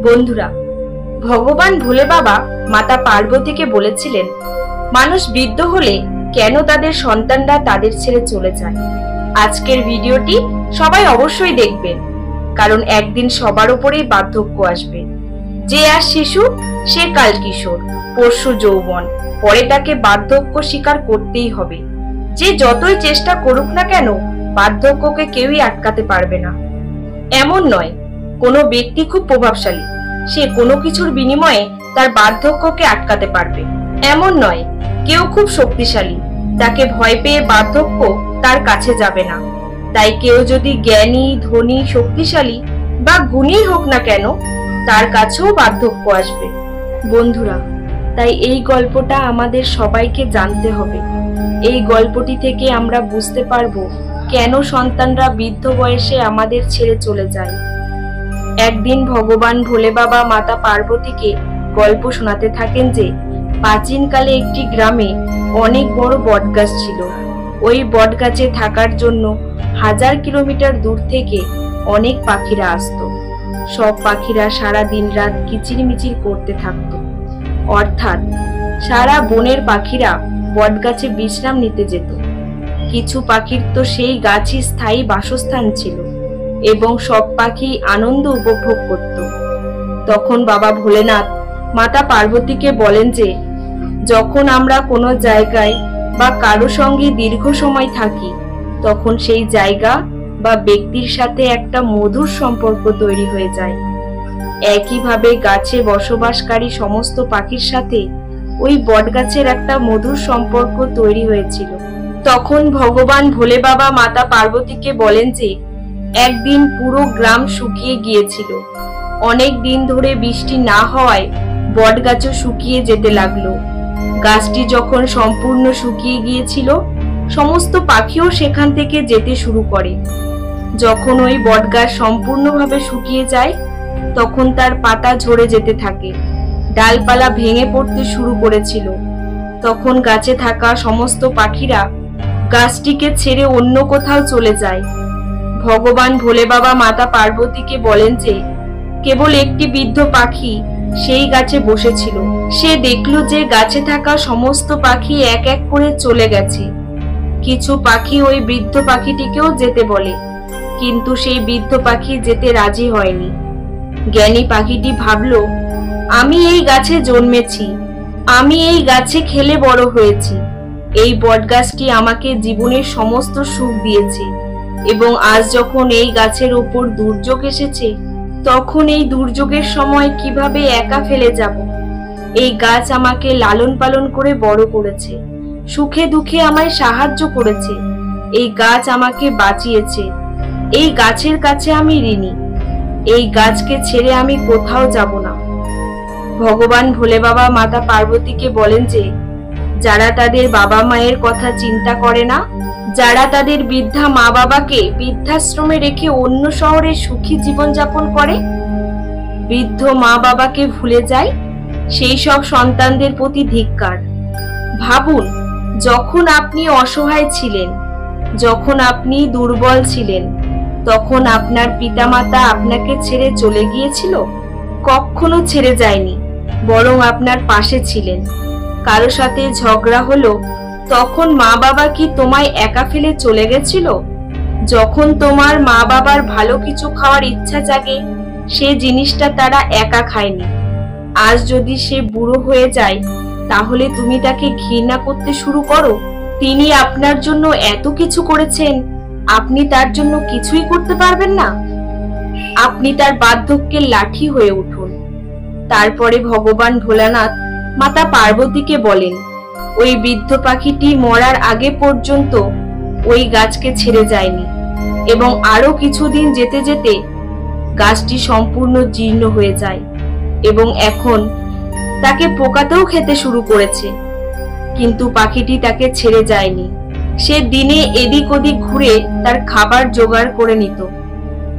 বন্ধুরা, ভগবান ভোলে বাবা মাতা পার্বতীকে বলেছিলেন মানুষ বৃদ্ধ হলে কেন তাদের সন্তানরা তাদের ছেড়ে চলে যায়। আজকের ভিডিওটি সবাই অবশ্যই দেখবেন, কারণ একদিন সবার উপরেই বার্ধক্য আসবে। যে আজ শিশু সে কাল কিশোর, পরশু যৌবন, পরে তাকে বার্ধক্য স্বীকার করতেই হবে। যে যতই চেষ্টা করুক না কেন, বার্ধক্যকে কেউই আটকাতে পারবে না। এমন নয় কোনো ব্যক্তি খুব প্রভাবশালী, সে কোনো কিছুর বিনিময়ে তার বার্ধক্যকে আটকাতে পারবে। এমন নয় কেউ খুব শক্তিশালী, তাকে ভয় পেয়ে বার্ধক্য তার কাছে যাবে না। তাই কেউ যদি জ্ঞানী, ধনী, শক্তিশালী বা গুণী হোক না কেন, তার কাছেও বার্ধক্য আসবে। বন্ধুরা, তাই এই গল্পটা আমাদের সবাইকে জানতে হবে। এই গল্পটি থেকে আমরা বুঝতে পারবো কেন সন্তানরা বৃদ্ধ বয়সে আমাদের ছেড়ে চলে যায়। একদিন ভগবান ভোলে বাবা মাতা পার্বতীকে গল্প শোনাতে থাকেন যে প্রাচীনকালে একটি গ্রামে অনেক বড় বটগাছ ছিল। ওই বটগাছে থাকার জন্য 1000 কিলোমিটার দূর থেকে অনেক পাখিরা আসতো। সব পাখিরা সারা দিন রাত কিচিরমিচির করতে থাকতো। অর্থাৎ সারা বনের পাখিরা বটগাছে বিশ্রাম নিতে যেত। কিছু পাখির তো সেই গাছই স্থায়ী বাসস্থান ছিল এবং সব পাখি আনন্দ উপভোগ করত। তখন বাবা ভোলেনাথ মাতা পার্বতীকে বলেন যে যখন আমরা কোনো জায়গায় বা কারো সঙ্গে দীর্ঘ সময় থাকি, তখন সেই জায়গা বা ব্যক্তির সাথে একটা মধুর সম্পর্ক তৈরি হয়ে যায়। একইভাবে গাছে বসবাসকারী সমস্ত পাখির সাথে ওই বটগাছের একটা মধুর সম্পর্ক তৈরি হয়েছিল। তখন ভগবান ভোলে বাবা মাতা পার্বতীকে বলেন যে একদিন পুরো গ্রাম শুকিয়ে গিয়েছিল। অনেক দিন ধরে বৃষ্টি না হওয়ায় বটগাছও শুকিয়ে যেতে লাগলো। গাছটি যখন সম্পূর্ণ শুকিয়ে গিয়েছিল, সমস্ত পাখিও সেখান থেকে যেতে শুরু করে। যখন ওই বটগাছ সম্পূর্ণভাবে শুকিয়ে যায়, তখন তার পাতা ঝরে যেতে থাকে, ডালপালা ভেঙে পড়তে শুরু করেছিল। তখন গাছে থাকা সমস্ত পাখিরা গাছটিকে ছেড়ে অন্য কোথাও চলে যায়। ভগবান ভোলে বাবা মাতা পার্বতীকে বলেন যে কেবল একটি বৃদ্ধ পাখি সেই গাছে বসেছিল। সে দেখলো যে গাছে থাকা সমস্ত পাখি এক এক করে চলে গেছে। কিছু পাখি ওই বৃদ্ধ পাখিটিকেও যেতে বলে, কিন্তু সেই বৃদ্ধ পাখি যেতে রাজি হয়নি। জ্ঞানী পাখিটি ভাবলো, আমি এই গাছে জন্মেছি, আমি এই গাছে খেলে বড় হয়েছি। এই বটগাছটি আমাকে জীবনের সমস্ত সুখ দিয়েছে এবং আজ যখন এই গাছের উপর দুর্যোগ এসেছে, তখন এই দুর্যোগের সময় কিভাবে একা ফেলে যাব। এই গাছ আমাকে লালন পালন করে বড় করেছে, সুখে দুঃখে আমায় সাহায্য করেছে। এই গাছ আমাকে বাঁচিয়েছে। এই গাছের কাছে আমি ঋণী। এই গাছকে ছেড়ে আমি কোথাও যাব না। ভগবান ভোলে বাবা মাতা পার্বতীকে বলেন যে যারা তাদের বাবা মায়ের কথা চিন্তা করে না, যারা তাদের বৃদ্ধা মা বাবাকে বৃদ্ধাশ্রমে রেখে অন্য শহরে সুখী জীবন যাপন করে, বৃদ্ধ মা বাবাকে ভুলে যায়, সেই সব সন্তানদের প্রতি ধিক্কার। ভাবুন, যখন আপনি অসহায় ছিলেন, যখন আপনি দুর্বল ছিলেন, তখন আপনার পিতামাতা আপনাকে ছেড়ে চলে গিয়েছিল? কখনো ছেড়ে যায়নি, বরং আপনার পাশে ছিলেন। কারো সাথে ঝগড়া হলো, তখন মা বাবা কি তোমায় একা ফেলে চলে গেছিল? যখন তোমার মা বাবার ভালো কিছু খাওয়ার ইচ্ছা জাগে, সে জিনিসটা তারা একা খায়নি। আজ যদি সে বুড়ো হয়ে যায়, তাহলে তুমি তাকে ঘৃণা করতে শুরু করো। তিনি আপনার জন্য এত কিছু করেছেন, আপনি তার জন্য কিছুই করতে পারবেন না। আপনি তার বার্ধক্যের লাঠি হয়ে উঠুন। তারপরে ভগবান ভোলানাথ মাতা পার্বতীকে বলেন ওই বৃদ্ধ পাখিটি মরার আগে পর্যন্ত ওই গাছকে ছেড়ে যায়নি এবং আরো কিছুদিন যেতে যেতে গাছটি সম্পূর্ণ জীর্ণ হয়ে যায় এবং এখন তাকে পোকাতেও খেতে শুরু করেছে। কিন্তু পাখিটি তাকে ছেড়ে যায়নি। সে দিনে এদিক ওদিক ঘুরে তার খাবার জোগাড় করে নিত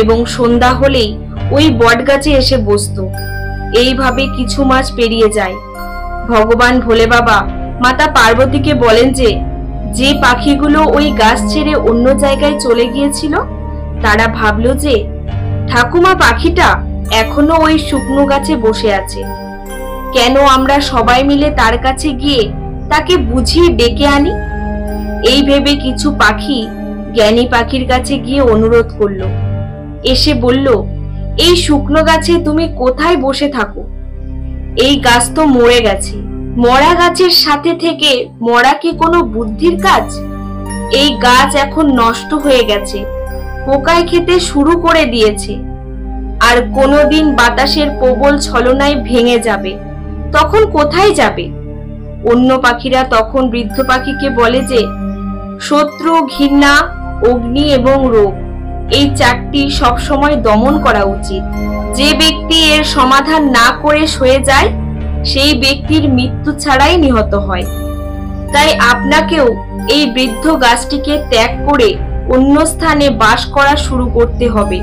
এবং সন্ধ্যা হলেই ওই বটগাছে এসে বসতো। এইভাবে কিছু মাস পেরিয়ে যায়। ভগবান ভোলে বাবা মাতা পার্বতীকে বলেন যে যে পাখিগুলো ওই গাছ ছেড়ে অন্য জায়গায় চলে গিয়েছিল, তারা ভাবলো যে ঠাকুমা পাখিটা এখনো ওই শুকনো গাছে বসে আছে। কেন আমরা সবাই মিলে তার কাছে গিয়ে তাকে বুঝিয়ে ডেকে আনি? এই ভেবে কিছু পাখি জ্ঞানী পাখির কাছে গিয়ে অনুরোধ করলো। এসে বলল, এই শুকনো গাছে তুমি কোথায় বসে থাকো? এই গাছ তো মরে গেছে। মরা গাছের সাথে থেকে মরা কি কোনো বুদ্ধির কাজ? এই গাছ এখন নষ্ট হয়ে গেছে, পোকায় খেতে শুরু করে দিয়েছে, আর কোনোদিন বাতাসের প্রবল ছলনায় ভেঙে যাবে। তখন কোথায় যাবে? অন্য পাখিরা তখন বৃদ্ধ পাখিকে বলে যে শত্রু, ঘৃণা, অগ্নি এবং রোগ, এই চারটি সবসময় দমন করা উচিত। যে ব্যক্তি এর সমাধান না করে সয়ে যায় সেই ব্যক্তির মৃত্যু ছাড়াই নিহত হয়। তাই আপনাকেও এই বৃদ্ধ গাছটিকে ত্যাগ করে অন্য স্থানে বাস করা শুরু করতে হবে।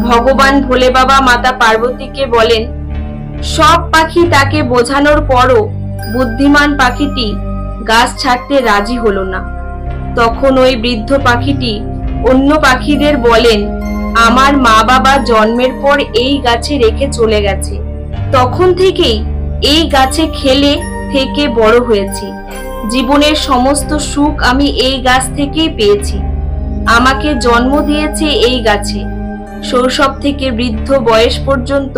ভগবান ভোলে বাবা মাতা পার্বতীকে বলেন, সব পাখি তাকে বোঝানোর পরও বুদ্ধিমান পাখিটি গাছ ছাড়তে রাজি হলো না। তখন ওই বৃদ্ধ পাখিটি অন্য পাখিদের বলেন, আমার মা বাবা জন্মের পর এই গাছে রেখে চলে গেছে। তখন থেকেই এই গাছে খেলে থেকে বড় হয়েছি। জীবনের সমস্ত সুখ আমি এই গাছ থেকেই পেয়েছি। আমাকে জন্ম দিয়েছে এই গাছে। শৈশব থেকে বৃদ্ধ বয়স পর্যন্ত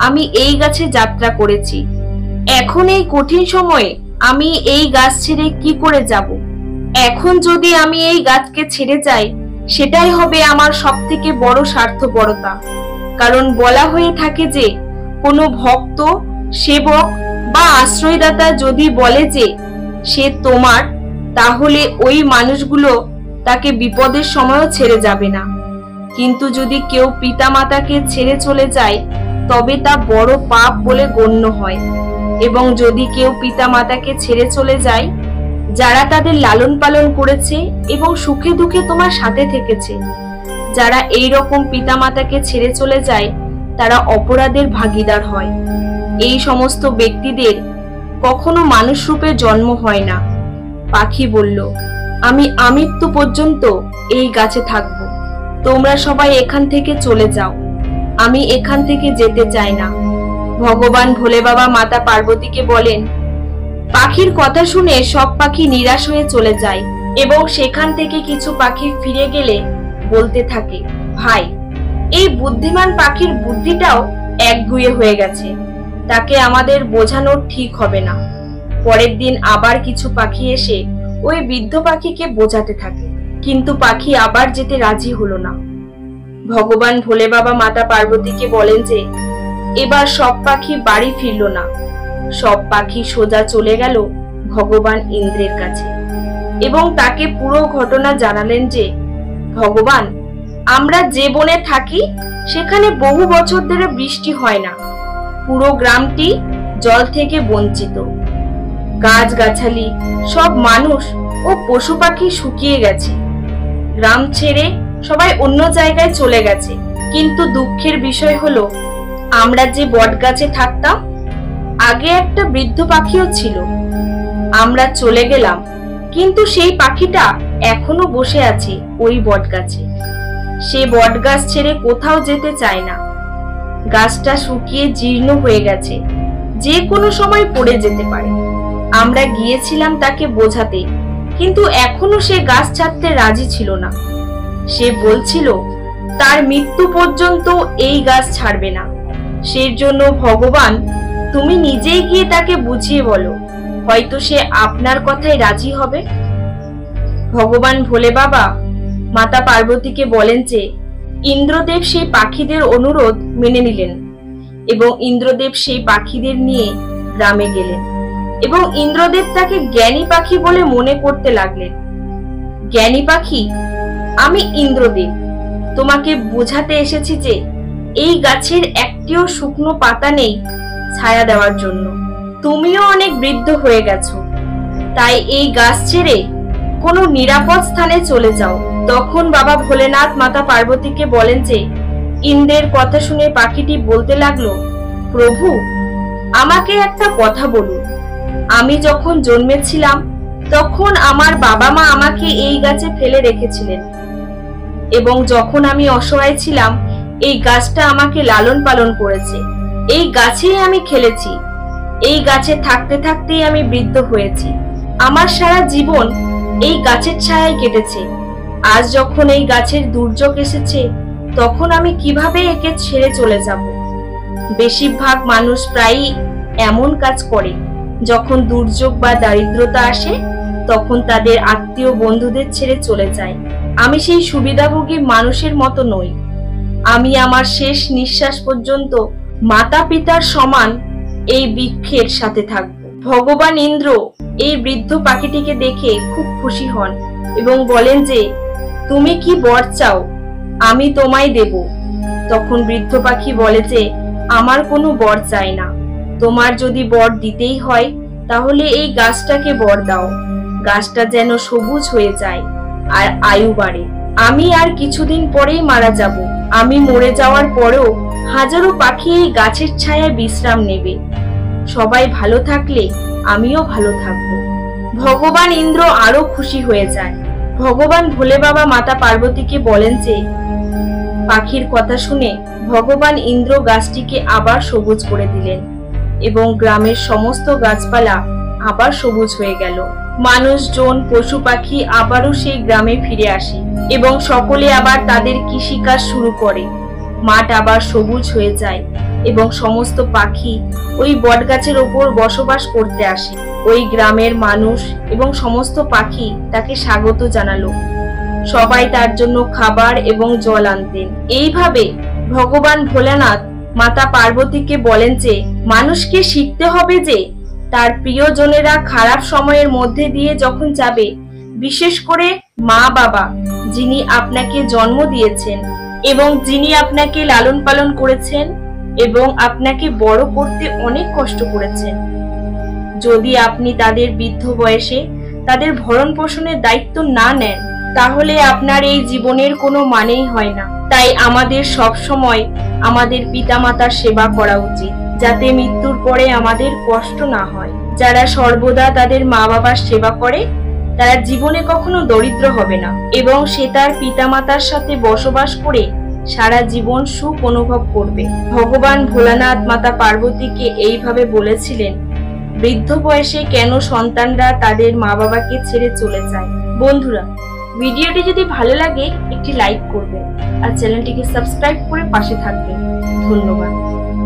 আমি এই গাছে যাত্রা করেছি। এখন এই কঠিন সময়ে আমি এই গাছ ছেড়ে কি করে যাব? এখন যদি আমি এই গাছকে ছেড়ে যাই সেটাই হবে আমার সবথেকে বড় স্বার্থপরতা। কারণ বলা হয়ে থাকে যে কোনো ভক্ত, সেবক বা আশ্রয়দাতা যদি বলে যে সে তোমার, তাহলে ওই মানুষগুলো তাকে বিপদের সময়ও ছেড়ে যাবে না। কিন্তু যদি কেউ পিতামাতাকে ছেড়ে চলে যায় তবে তা বড় পাপ বলে গণ্য হয়। এবং যদি কেউ পিতামাতাকে ছেড়ে চলে যায় যারা তাদের লালন পালন করেছে এবং সুখে দুঃখে তোমার সাথে থেকেছে, যারা এই রকম পিতামাতাকে ছেড়ে চলে যায় তারা অপরাধের ভাগীদার হয়। এই সমস্ত ব্যক্তিদের কখনো মানুষ রূপে জন্ম হয় না। পাখি বলল, আমি আমৃত্যু পর্যন্ত এই গাছে থাকবো। তোমরা সবাই এখান থেকে চলে যাও, আমি এখান থেকে যেতে চাই না। ভগবান ভোলে বাবা মাতা পার্বতীকে বলেন, পাখির কথা শুনে সব পাখি নিরাশ হয়ে চলে যায় এবং সেখান থেকে কিছু পাখি ফিরে গেলে বলতে থাকে, ভাই, এই বুদ্ধিমান পাখির বুদ্ধিটাও একগুঁয়ে হয়ে গেছে, তাকে আমাদের বোঝানো ঠিক হবে না। পরের দিন আবার কিছু পাখি এসে ওই বৃদ্ধ পাখিকে বোঝাতে থাকে, কিন্তু পাখি আবার যেতে রাজি হলো না। ভগবান ভোলে বাবা মাতা পার্বতীকে বলেন যে এবার সব পাখি বাড়ি ফিরল না। সব পাখি সোজা চলে গেল ভগবান ইন্দ্রের কাছে এবং তাকে পুরো ঘটনা জানালেন যে ভগবান, আমরা যে বনে থাকি সেখানে বহু বছর ধরে বৃষ্টি হয় না। পুরো গ্রামটি জল থেকে বঞ্চিত। গাছগাছালি, সব মানুষ ও পশু পাখি শুকিয়ে গেছে। গ্রাম ছেড়ে সবাই অন্য জায়গায় চলে গেছে। কিন্তু দুঃখের বিষয় হলো, আমরা যে বট গাছে থাকতাম আগে একটা বৃদ্ধ পাখিও ছিল। আমরা চলে গেলাম, কিন্তু সেই পাখিটা এখনো বসে আছে ওই বট গাছে। সে বট গাছ ছেড়ে কোথাও যেতে চায় না। গাছটা শুকিয়ে জীর্ণ হয়ে গেছে, যে কোনো সময় পড়ে যেতে পারে। আমরা গিয়েছিলাম তাকে বোঝাতে, কিন্তু এখনো সে গাছ ছাড়তে রাজি ছিল না। সে বলছিল তার মৃত্যু পর্যন্ত এই গাছ ছাড়বে না। সেই জন্য ভগবান, তুমি নিজেই গিয়ে তাকে বুঝিয়ে বলো, হয়তো সে আপনার কথায় রাজি হবে। ভগবান ভোলে বাবা মাতা পার্বতীকে বলেন যে ইন্দ্রদেব সেই পাখিদের অনুরোধ মেনে নিলেন এবং ইন্দ্রদেব সেই পাখিদের নিয়ে গ্রামে গেলেন এবং ইন্দ্রদেব তাকে জ্ঞানী পাখি বলে মনে করতে লাগলেন। জ্ঞানী পাখি, আমি ইন্দ্রদেব তোমাকে বোঝাতে এসেছি যে এই গাছের একটিও শুকনো পাতা নেই ছায়া দেওয়ার জন্য। তুমিও অনেক বৃদ্ধ হয়ে গেছো, তাই এই গাছ ছেড়ে কোনো নিরাপদ স্থানে চলে যাও। তখন বাবা ভোলেনাথ মাতা পার্বতীকে বলেন যে ইন্দ্রের কথা শুনে পাখিটি বলতে লাগলো, প্রভু, আমাকে একটা কথা বলুন। আমি যখন জন্মেছিলাম তখন আমার বাবা মা আমাকে এই গাছে ফেলে রেখেছিলেন এবং যখন আমি অসহায় ছিলাম এই গাছটা আমাকে লালন পালন করেছে, এই গাছেই আমি খেলেছি, এই গাছে থাকতে থাকতেই আমি বৃদ্ধ হয়েছি। আমার সারা জীবন এই গাছের ছায়ায় কেটেছে। আজ যখন এই গাছের দুর্যোগ এসেছে, তখন আমি কিভাবে একে ছেড়ে চলে যাব? বেশিরভাগ মানুষ প্রায়ই এমন কাজ করে। যখন দুর্যোগ বা দারিদ্রতা আসে, তখন তাদের আত্মীয় বন্ধুদের ছেড়ে চলে যায়। আমি সেই সুবিধাভোগী মানুষের মতো নই। আমি আমার শেষ নিঃশ্বাস পর্যন্ত মাতা পিতার সমান এই বৃক্ষের সাথে থাকব। ভগবান ইন্দ্র এই বৃদ্ধ পাখিটিকে দেখে খুব খুশি হন এবং বলেন যে, তুমি কি বর চাও, আমি তোমায় দেব। তখন বৃদ্ধ পাখি বলে যে, আমার কোনো বর চাই না, তোমার যদি বর দিতেই হয় তাহলে এই গাছটাকে বর দাও। গাছটা যেন সবুজ হয়ে যায় আর আয়ু বাড়ে। আমি আর কিছুদিন পরেই মারা যাব। আমি মরে যাওয়ার পরেও হাজারো পাখি এই গাছের ছায়ায় বিশ্রাম নেবে। সবাই ভালো থাকলে আমিও ভালো থাকবো। ভগবান ইন্দ্র আরো খুশি হয়ে যায়। ভগবান ভোলে বাবা মাতা পার্বতীকে বলেন যে, পাখির কথা শুনে ভগবান ইন্দ্র গাছটিকে আবার সবুজ করে দিলেন এবং গ্রামের সমস্ত গাছপালা আবার সবুজ হয়ে গেল। মানুষজন, পশু পাখি আবারও সেই গ্রামে ফিরে আসে এবং সকলে আবার তাদের কৃষিকাজ শুরু করে। মাঠ আবার সবুজ হয়ে যায় এবং সমস্ত পাখি ওই বটগাছের ওপর বসবাস করতে আসে। ওই গ্রামের মানুষ এবং সমস্ত পাখি তাকে স্বাগত জানালো। সবাই তার জন্য খাবার এবং জল আনতেন। এইভাবে ভগবান ভোলানাথ মাতা পার্বতীকে বলেন যে, মানুষকে শিখতে হবে যে তার প্রিয়জনেরা খারাপ সময়ের মধ্যে দিয়ে যখন যাবে, বিশেষ করে মা বাবা যিনি আপনাকে জন্ম দিয়েছেন এবং যিনি আপনাকে লালন পালন করেছেন এবং আপনাকে বড় করতে অনেক কষ্ট করেছেন, যদি আপনি তাদের বৃদ্ধ বয়সে তাদের ভরণ পোষণের দায়িত্ব না নেন, তাহলে আপনার এই জীবনের কোনো মানেই হয় না। তাই আমাদের সব সময় আমাদের পিতামাতার সেবা করা উচিত, যাতে মৃত্যুর পরে আমাদের কষ্ট না হয়। যারা সর্বদা তাদের মা বাবার সেবা করে, তারা জীবনে কখনো দরিদ্র হবে না এবং সে তার পিতামাতার সাথে বসবাস করে সারা জীবন সুখ অনুভব করবে। ভগবান ভোলানাথ মাতা পার্বতীকে এইভাবে বলেছিলেন, বৃদ্ধ বয়সে কেন সন্তানরা তাদের মা বাবাকে ছেড়ে চলে যায়। বন্ধুরা, ভিডিওটি যদি ভালো লাগে একটি লাইক করবেন আর চ্যানেলটিকে সাবস্ক্রাইব করে পাশে থাকবেন। ধন্যবাদ।